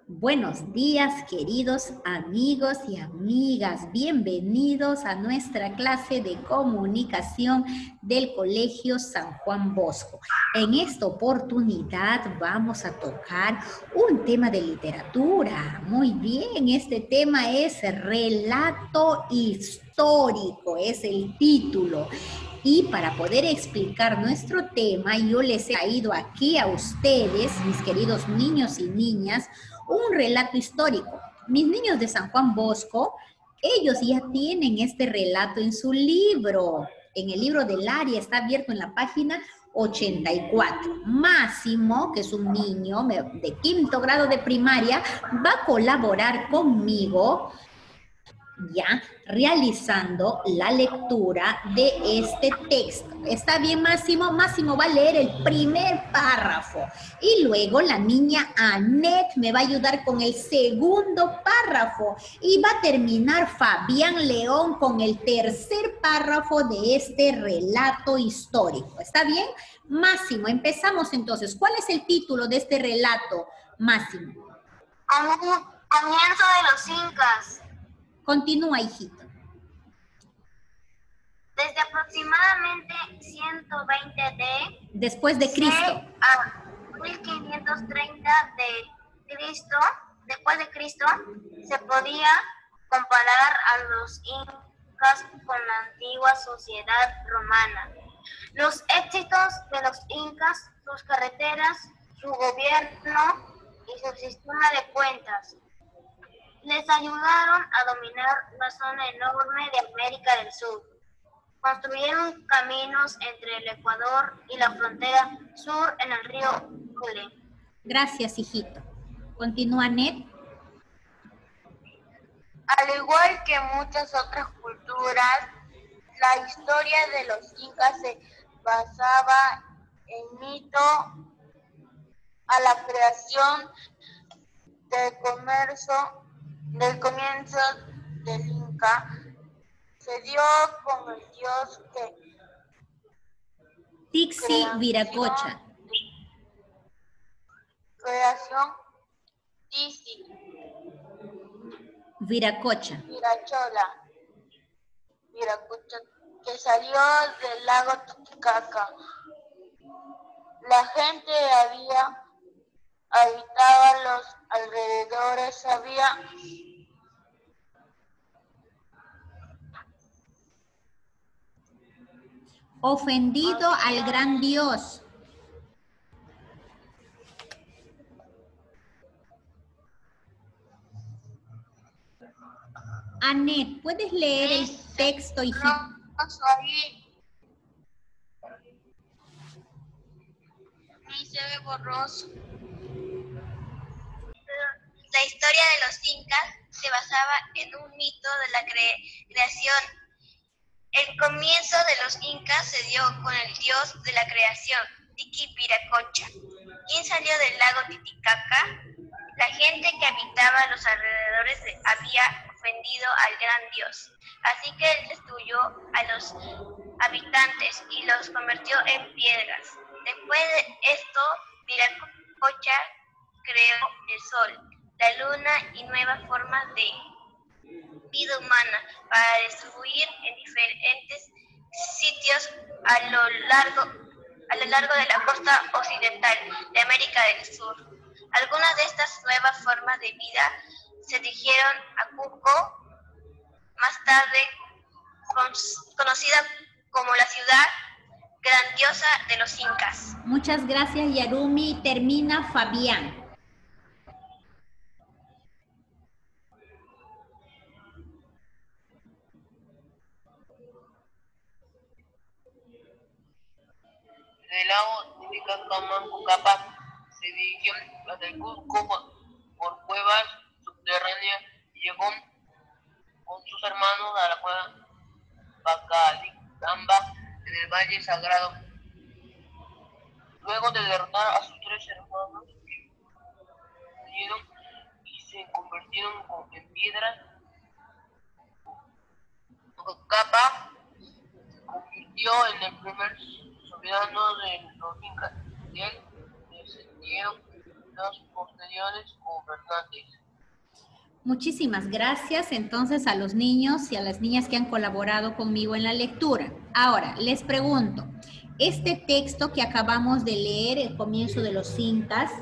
Buenos días, queridos amigos y amigas. Bienvenidos a nuestra clase de comunicación del Colegio San Juan Bosco. En esta oportunidad vamos a tocar un tema de literatura. Muy bien, este tema es relato histórico, es el título. Y para poder explicar nuestro tema, yo les he traído aquí a ustedes, mis queridos niños y niñas, un relato histórico. Mis niños de San Juan Bosco, ellos ya tienen este relato en su libro. En el libro del área está abierto en la página 84. Máximo, que es un niño de quinto grado de primaria, va a colaborar conmigo ya realizando la lectura de este texto. ¿Está bien, Máximo? Máximo va a leer el primer párrafo y luego la niña Annette me va a ayudar con el segundo párrafo y va a terminar Fabián León con el tercer párrafo de este relato histórico. ¿Está bien? Máximo, empezamos entonces. ¿Cuál es el título de este relato, Máximo? Comienzo de los incas. Continúa, hijito. Desde aproximadamente 120 después de Cristo a 1530 después de Cristo, se podía comparar a los incas con la antigua sociedad romana. Los éxitos de los incas, sus carreteras, su gobierno y su sistema de cuentas les ayudaron a dominar una zona enorme de América del Sur. Construyeron caminos entre el Ecuador y la frontera sur en el río Chile. Gracias, hijito. Continúa, Ned. Al igual que muchas otras culturas, la historia de los incas se basaba en mito a la creación del comienzo del Inca. Se dio con el dios que Tixi Viracocha. Creación Tixi Viracocha. Viracocha, que salió del lago Titicaca. La gente habitaba los alrededores, había ofendido al gran Dios. Anet, ¿puedes leer el texto, hijito? Se ve borroso. La historia de los incas se basaba en un mito de la creación. El comienzo de los incas se dio con el dios de la creación, Tiki Viracocha. ¿Quién salió del lago Titicaca? La gente que habitaba los alrededores había ofendido al gran dios, así que él destruyó a los habitantes y los convirtió en piedras. Después de esto, Viracocha creó el sol, la luna y nuevas formas de vida humana para distribuir en diferentes sitios a lo largo de la costa occidental de América del Sur. Algunas de estas nuevas formas de vida se dirigieron a Cusco, más tarde conocida como la ciudad grandiosa de los incas. Muchas gracias, Yarumi. Termina Fabián. Del lago Titicaca se dirigió hacia el Cusco por cuevas subterráneas y llegó con sus hermanos a la cueva Pacalicamba en el Valle Sagrado. Luego de derrotar a sus tres hermanos que murieron y se convirtieron en piedras, Capa se convirtió en el primer soberano de los incas. De él descendieron los posteriores gobernantes. Muchísimas gracias entonces a los niños y a las niñas que han colaborado conmigo en la lectura. Ahora, les pregunto, este texto que acabamos de leer, el comienzo de los incas,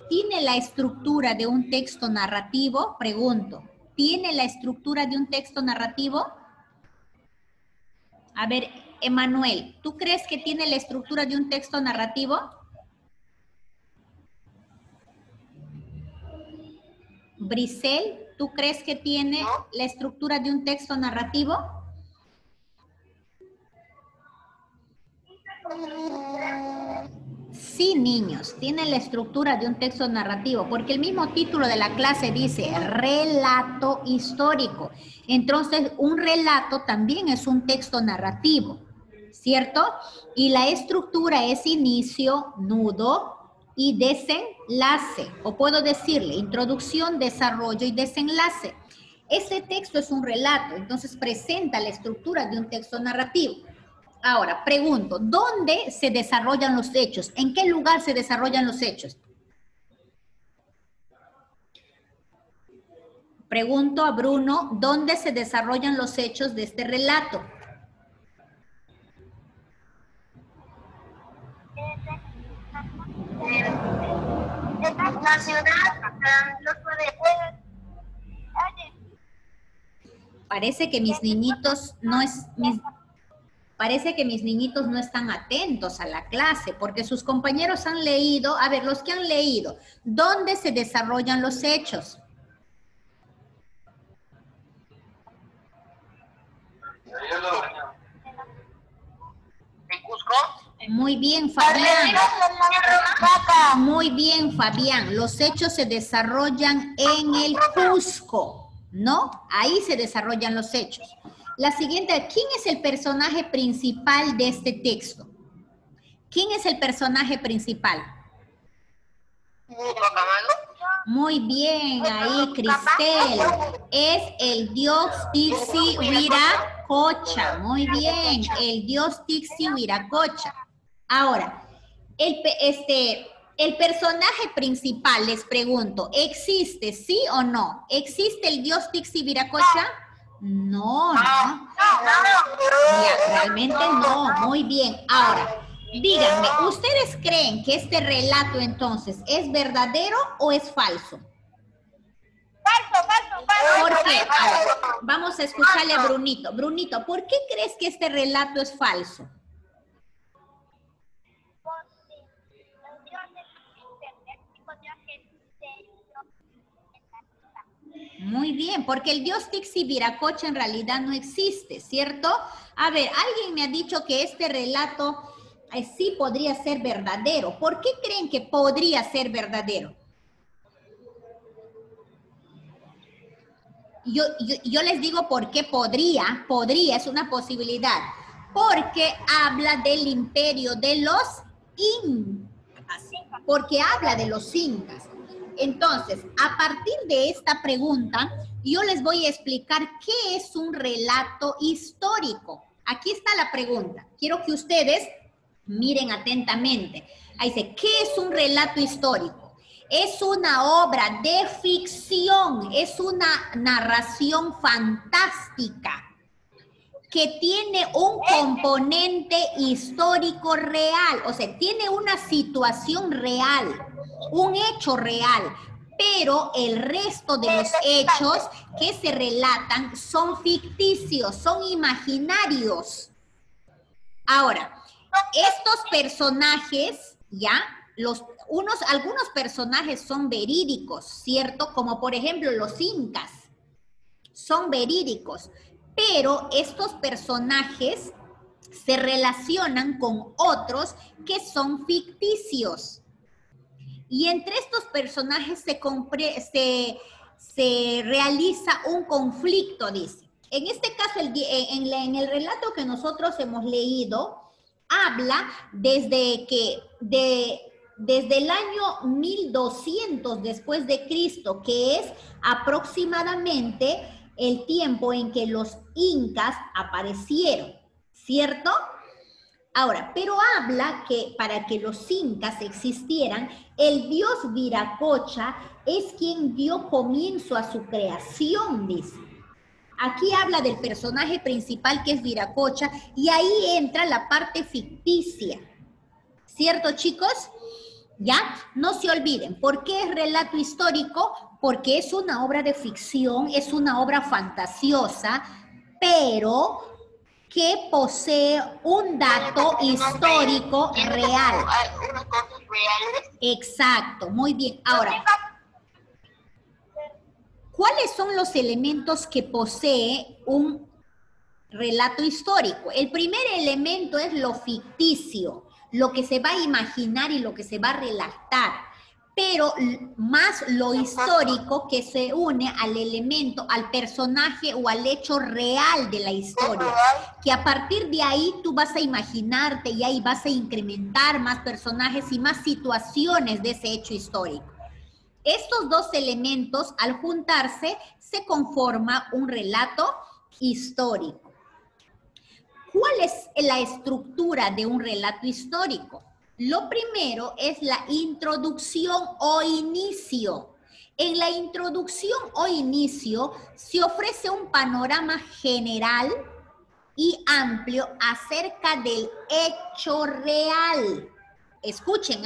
¿tiene la estructura de un texto narrativo? Pregunto, ¿tiene la estructura de un texto narrativo? A ver, Emanuel, ¿tú crees que tiene la estructura de un texto narrativo? Brisel, ¿tú crees que tiene la estructura de un texto narrativo? Sí, niños, tiene la estructura de un texto narrativo, porque el mismo título de la clase dice relato histórico. Entonces, un relato también es un texto narrativo, ¿cierto? Y la estructura es inicio, nudo y desenlace, o puedo decirle introducción, desarrollo y desenlace. Ese texto es un relato, entonces presenta la estructura de un texto narrativo. Ahora, pregunto, ¿dónde se desarrollan los hechos? ¿En qué lugar se desarrollan los hechos? Pregunto a Bruno, ¿dónde se desarrollan los hechos de este relato? La ciudad no puede. Parece que mis niñitos Parece que mis niñitos no están atentos a la clase porque sus compañeros han leído, a ver, los que han leído, ¿dónde se desarrollan los hechos? ¿En Cusco? Muy bien, Fabián. Muy bien, Fabián. Los hechos se desarrollan en el Cusco, ¿no? Ahí se desarrollan los hechos. La siguiente, ¿quién es el personaje principal de este texto? ¿Quién es el personaje principal? Muy bien, ahí Cristel. Es el dios Tixi-Huiracocha. Muy bien, el dios Tixi-Huiracocha. Ahora, el personaje principal, les pregunto, ¿existe, sí o no? ¿Existe el dios Tixi-Huiracocha? No, no. Ya, realmente no. Muy bien. Ahora, díganme, ¿ustedes creen que este relato entonces es verdadero o es falso? Falso. ¿Por qué? A ver, vamos a escucharle a Brunito. Brunito, ¿por qué crees que este relato es falso? Muy bien, porque el dios Tixi-Huiracocha en realidad no existe, ¿cierto? A ver, alguien me ha dicho que este relato sí podría ser verdadero. ¿Por qué creen que podría ser verdadero? Yo les digo por qué podría, es una posibilidad. Porque habla del imperio de los incas, porque habla de los incas. Entonces, a partir de esta pregunta, yo les voy a explicar qué es un relato histórico. Aquí está la pregunta. Quiero que ustedes miren atentamente. Ahí dice, ¿qué es un relato histórico? Es una obra de ficción, es una narración fantástica que tiene un componente histórico real, o sea, tiene una situación real, un hecho real, pero el resto de los hechos que se relatan son ficticios, son imaginarios. Ahora, estos personajes, ¿ya? Algunos personajes son verídicos, ¿cierto? Como por ejemplo los incas, son verídicos, pero estos personajes se relacionan con otros que son ficticios. Y entre estos personajes se realiza un conflicto, dice. En este caso, en el relato que nosotros hemos leído, habla desde el año 1200 después de Cristo, que es aproximadamente el tiempo en que los incas aparecieron, ¿cierto? Ahora, pero habla que para que los incas existieran, el dios Viracocha es quien dio comienzo a su creación, dice. Aquí habla del personaje principal que es Viracocha y ahí entra la parte ficticia. ¿Cierto, chicos? ¿Ya? No se olviden. ¿Por qué es relato histórico? Porque es una obra de ficción, es una obra fantasiosa, pero que posee un dato histórico real. Unas cosas reales. Exacto, muy bien. Ahora, ¿cuáles son los elementos que posee un relato histórico? El primer elemento es lo ficticio, lo que se va a imaginar y lo que se va a relatar, pero más lo histórico que se une al elemento, al personaje o al hecho real de la historia, que a partir de ahí tú vas a imaginarte y ahí vas a incrementar más personajes y más situaciones de ese hecho histórico. Estos dos elementos, al juntarse, se conforma un relato histórico. ¿Cuál es la estructura de un relato histórico? Lo primero es la introducción o inicio. En la introducción o inicio se ofrece un panorama general y amplio acerca del hecho real. Escuchen,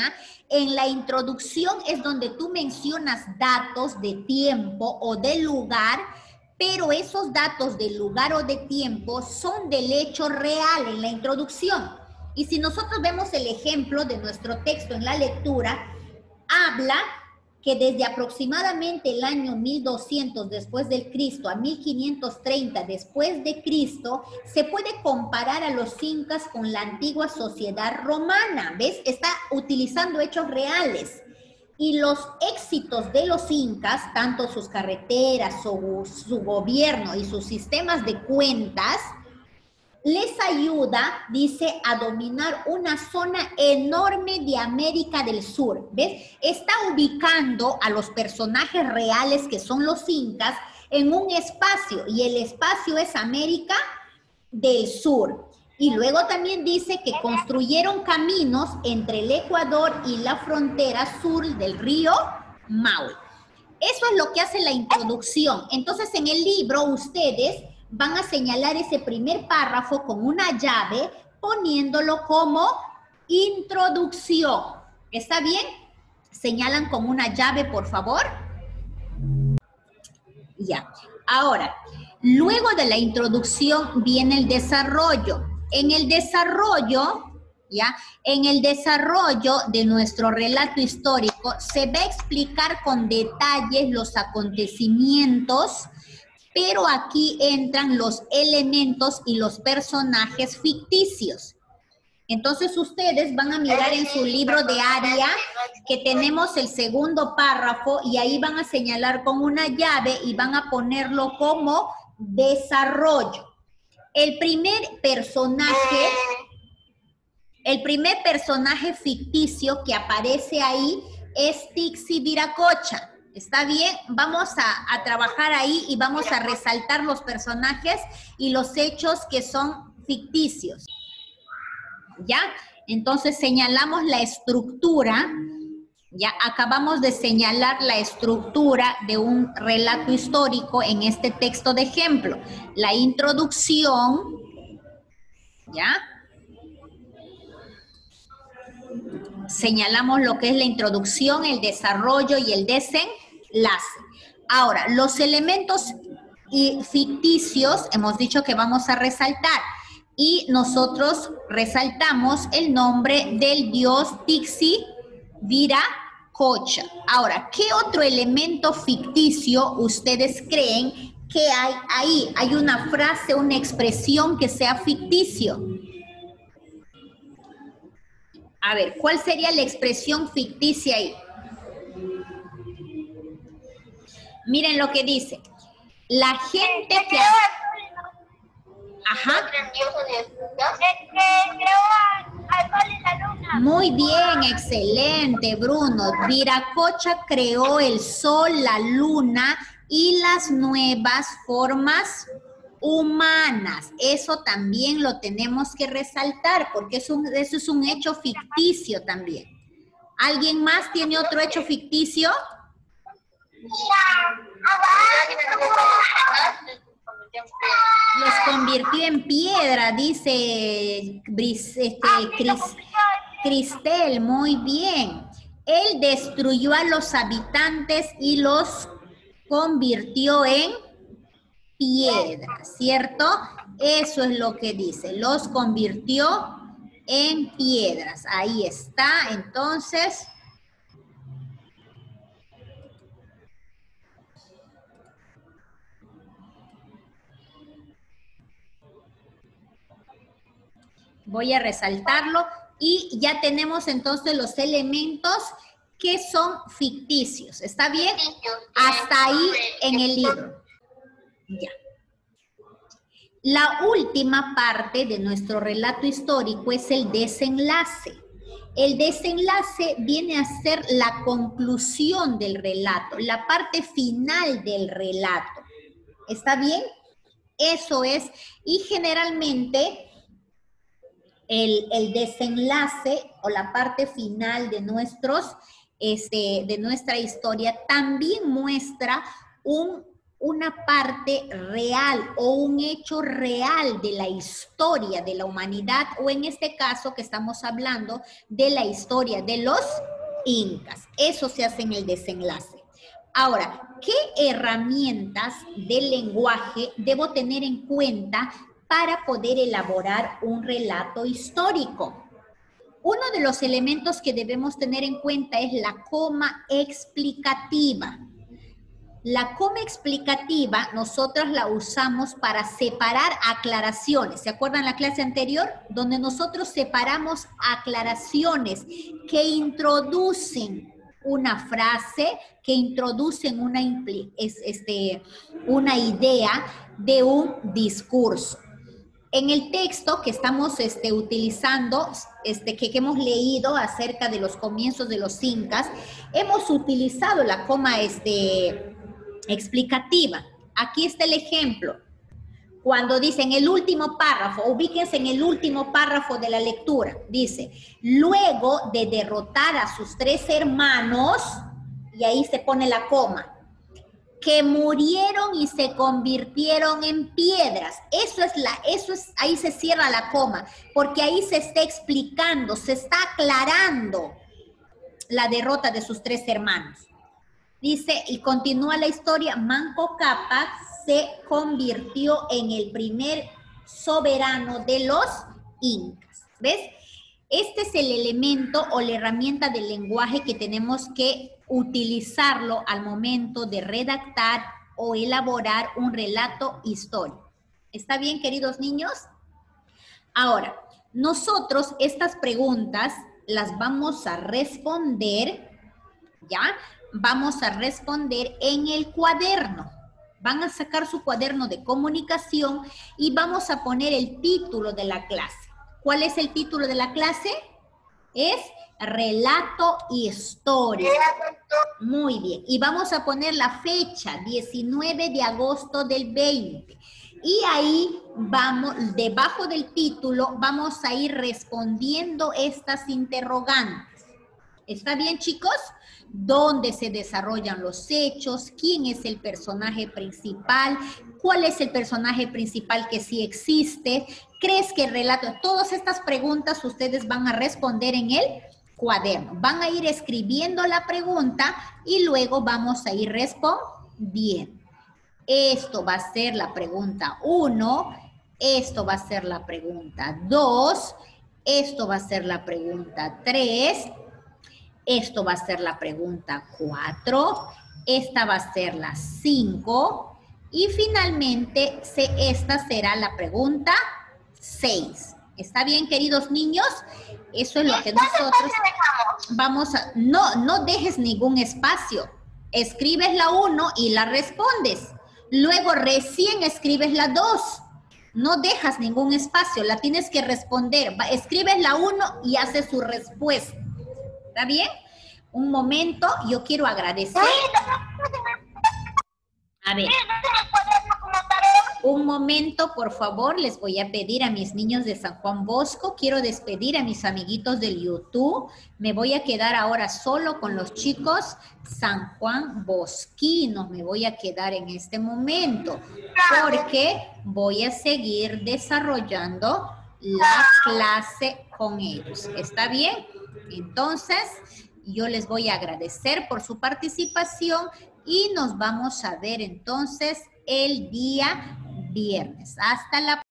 en la introducción es donde tú mencionas datos de tiempo o de lugar, pero esos datos de lugar o de tiempo son del hecho real en la introducción. Y si nosotros vemos el ejemplo de nuestro texto en la lectura, habla que desde aproximadamente el año 1200 después del Cristo a 1530 después de Cristo, se puede comparar a los incas con la antigua sociedad romana. ¿Ves? Está utilizando hechos reales. Y los éxitos de los incas, tanto sus carreteras, su gobierno y sus sistemas de cuentas, les ayuda, dice, a dominar una zona enorme de América del Sur. ¿Ves? Está ubicando a los personajes reales que son los incas en un espacio, y el espacio es América del Sur. Y luego también dice que construyeron caminos entre el Ecuador y la frontera sur del río Maule. Eso es lo que hace la introducción. Entonces, en el libro, ustedes van a señalar ese primer párrafo con una llave, poniéndolo como introducción. ¿Está bien? Señalan con una llave, por favor. Ya. Ahora, luego de la introducción viene el desarrollo. En el desarrollo, ¿ya? En el desarrollo de nuestro relato histórico se va a explicar con detalles los acontecimientos, pero aquí entran los elementos y los personajes ficticios. Entonces ustedes van a mirar en su libro de área que tenemos el segundo párrafo y ahí van a señalar con una llave y van a ponerlo como desarrollo. El primer personaje ficticio que aparece ahí es Tixi Viracocha. ¿Está bien? Vamos a trabajar ahí y vamos a resaltar los personajes y los hechos que son ficticios. ¿Ya? Entonces señalamos la estructura. Ya acabamos de señalar la estructura de un relato histórico en este texto de ejemplo. La introducción, ¿ya? Señalamos lo que es la introducción, el desarrollo y el desenlace. Ahora, los elementos ficticios, hemos dicho que vamos a resaltar. Y nosotros resaltamos el nombre del dios Tixi Viracocha. Ahora, ¿qué otro elemento ficticio ustedes creen que hay ahí? ¿Hay una frase, una expresión que sea ficticio? A ver, ¿cuál sería la expresión ficticia ahí? Miren lo que dice. La gente que... Ajá. Muy bien, excelente, Bruno. Viracocha creó el sol, la luna y las nuevas formas humanas. Eso también lo tenemos que resaltar porque eso es un hecho ficticio también. ¿Alguien más tiene otro hecho ficticio? Los convirtió en piedra, dice Cristel, muy bien. Él destruyó a los habitantes y los convirtió en piedra, ¿cierto? Eso es lo que dice, los convirtió en piedras. Ahí está, entonces. Voy a resaltarlo y ya tenemos entonces los elementos que son ficticios. ¿Está bien? Hasta ahí en el libro. Ya. La última parte de nuestro relato histórico es el desenlace. El desenlace viene a ser la conclusión del relato, la parte final del relato. ¿Está bien? Eso es. Y generalmente el desenlace o la parte final de de nuestra historia también muestra una parte real o un hecho real de la historia de la humanidad, o en este caso que estamos hablando de la historia de los incas. Eso se hace en el desenlace. Ahora, ¿qué herramientas del lenguaje debo tener en cuenta para poder elaborar un relato histórico? Uno de los elementos que debemos tener en cuenta es la coma explicativa. La coma explicativa nosotros la usamos para separar aclaraciones. ¿Se acuerdan la clase anterior? Donde nosotros separamos aclaraciones que introducen una frase, que introducen una idea de un discurso. En el texto que estamos utilizando, que hemos leído acerca de los comienzos de los incas, hemos utilizado la coma explicativa. Aquí está el ejemplo. Cuando dice en el último párrafo, ubíquense en el último párrafo de la lectura, dice, luego de derrotar a sus 3 hermanos, y ahí se pone la coma, que murieron y se convirtieron en piedras. Ahí se cierra la coma, porque ahí se está explicando, se está aclarando la derrota de sus 3 hermanos. Dice, y continúa la historia, Manco Cápac se convirtió en el primer soberano de los incas. ¿Ves? Este es el elemento o la herramienta del lenguaje que tenemos que utilizarlo al momento de redactar o elaborar un relato histórico. ¿Está bien, queridos niños? Ahora, nosotros estas preguntas las vamos a responder, ¿ya? Vamos a responder en el cuaderno. Van a sacar su cuaderno de comunicación y vamos a poner el título de la clase. ¿Cuál es el título de la clase? Es relato histórico. Muy bien. Y vamos a poner la fecha, 19 de agosto del 20. Y ahí vamos, debajo del título, vamos a ir respondiendo estas interrogantes. ¿Está bien, chicos? ¿Dónde se desarrollan los hechos? ¿Quién es el personaje principal? ¿Cuál es el personaje principal que sí existe? ¿Crees que el relato? Todas estas preguntas ustedes van a responder en el cuaderno. Van a ir escribiendo la pregunta y luego vamos a ir respondiendo. Esto va a ser la pregunta 1, esto va a ser la pregunta 2, esto va a ser la pregunta 3, esto va a ser la pregunta 4, esta va a ser la 5 y finalmente esta será la pregunta 6. ¿Está bien, queridos niños? Eso es lo que nosotros vamos a... No dejes ningún espacio. Escribes la 1 y la respondes. Luego recién escribes la 2. No dejas ningún espacio, la tienes que responder. Escribes la 1 y haces su respuesta. ¿Está bien? Un momento, yo quiero agradecer. A ver. Un momento, por favor, les voy a pedir a mis niños de San Juan Bosco. Quiero despedir a mis amiguitos del YouTube. Me voy a quedar ahora solo con los chicos San Juan Bosquinos. Me voy a quedar en este momento porque voy a seguir desarrollando la clase con ellos. ¿Está bien? Entonces, yo les voy a agradecer por su participación y nos vamos a ver entonces el día viernes. Hasta la próxima.